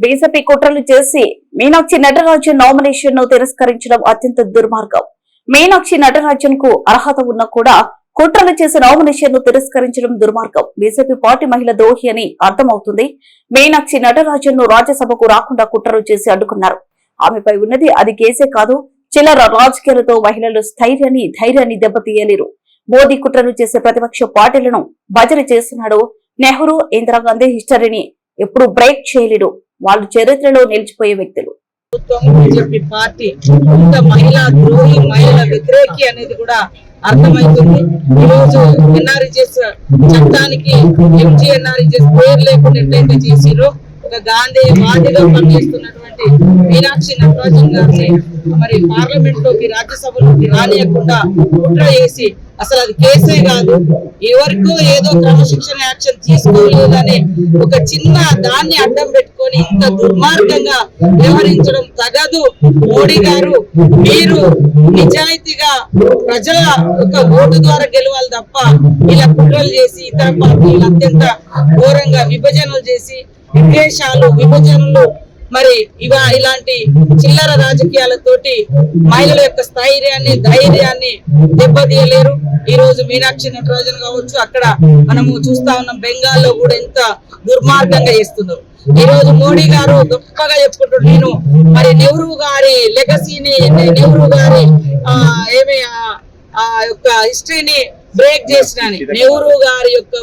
BJP కుట్రలు చేసి Meenakshi Natarajan nomination ను తిరస్కరించడం అత్యంత దుర్మార్గం. మీనాక్షి నటరాజన్ కు అర్హత ఉన్నా కూడా కుట్రలు చేసి నామినేషన్ ను తిరస్కరించడం దుర్మార్గం. బీజేపీ పార్టీ మహిళ ద్రోహి అని అర్థమవుతుంది. మీనాక్షి నటరాజన్ ను రాజ్యసభకు రాకుండా కుట్రలు చేసి అడ్డుకున్నారు. ఆమెపై ఉన్నది అది కేసే కాదు, చిల్లర రాజకీయాలతో మహిళలు ధైర్యాన్ని దెబ్బతీయలేరు. మోదీ కుట్రలు చేసే ప్రతిపక్ష పార్టీలను భజన చేస్తున్నాడు. నెహ్రూ, ఇందిరాగాంధీ హిస్టరీని ఎప్పుడు బ్రేక్ చేయలేడు. వాళ్ళు చరిత్రలో నిలిచిపోయే వ్యక్తులు. బీజేపీ పార్టీ ఇంత మహిళా ద్రోహి, మహిళల వ్యతిరేకి అనేది కూడా అర్థమవుతుంది. ఈ రోజు ఎన్ఆర్ఈజీఎస్ చట్టానికి ఎంజీఎన్ఆర్ఈజీఎస్ పేరు లేకుండా ఎట్లయితే చేసిరో, ఒక గాంధేయవాదిగా పనిచేస్తున్నటువంటి మీనాక్షి నటరాజన్ గారిని మరి పార్లమెంట్ లోకి, రాజ్యసభలోకి రానియకుండా కుట్ర చేసి, అసలు అది కేసే కాదు, ఎవరికో ఏదో క్రమశిక్షణ యాక్షన్ తీసుకోలేదని ఒక చిన్న దాన్ని అడ్డం పెట్టుకొని ఇంత దుర్మార్గంగా వ్యవహరించడం తగదు. మోడీ గారు, మీరు నిజాయితీగా ప్రజల ఒక ఓటు ద్వారా గెలవాలి తప్ప ఇలా కుట్రలు చేసి ఇతర పార్టీలు అత్యంత ఘోరంగా విభజనలు చేసి విభజనలు మరి ఇలాంటి చిల్లర రాజకీయాలతోటి మహిళల యొక్క ధైర్యాన్ని దెబ్బతీయలేరు. ఈ రోజు మీనాక్షి నటరాజన్ కావచ్చు, అక్కడ మనము చూస్తా ఉన్నాం బెంగాల్లో కూడా ఎంత దుర్మార్గంగా చేస్తున్నారు. ఈ రోజు మోడీ గారు గొప్పగా చెప్పుకుంటారు, నేను మరి నెహ్రూ గారి లెగసీని, నెహ్రూ గారి యొక్క హిస్టరీని బ్రేక్ చేసినాని, నెహ్రూ గారి యొక్క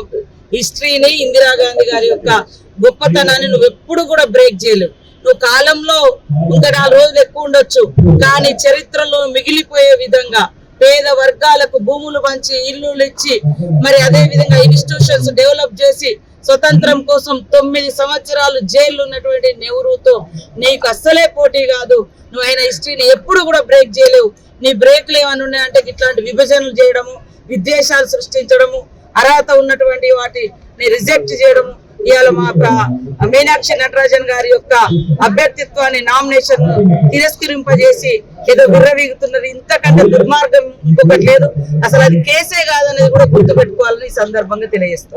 హిస్టరీని, ఇందిరాగాంధీ గారి యొక్క గొప్పతనాన్ని నువ్వు ఎప్పుడు కూడా బ్రేక్ చేయలేవు. నువ్వు కాలంలో ఇంకా 4 రోజులు ఎక్కువ ఉండొచ్చు, కానీ చరిత్రలో మిగిలిపోయే విధంగా పేద వర్గాలకు భూములు పంచి, ఇల్లులు ఇచ్చి, మరి అదే విధంగా ఇన్స్టిట్యూషన్స్ డెవలప్ చేసి, స్వతంత్రం కోసం 9 సంవత్సరాలు జైలు ఉన్నటువంటి నెహ్రూతో నీకు అస్సలే పోటీ కాదు. నువ్వు ఆయన హిస్టరీని ఎప్పుడు కూడా బ్రేక్ చేయలేవు. నీ బ్రేక్లు ఏమన్నా ఉన్నాయంటే ఇట్లాంటి విభజనలు చేయడము, విద్వేషాలు సృష్టించడము, అర్హత ఉన్నటువంటి వాటిని రిజెక్ట్ చేయడము. ఇవాళ మా మీనాక్షి నటరాజన్ గారి యొక్క అభ్యర్థిత్వాన్ని, నామినేషన్ తిరస్కరింపజేసి ఏదో విర్రవీగుతున్నది. ఇంతకంటే దుర్మార్గం ఇంకొకటి లేదు. అసలు అది కేసే కాదనేది కూడా గుర్తుపెట్టుకోవాలని ఈ సందర్భంగా తెలియజేస్తాం.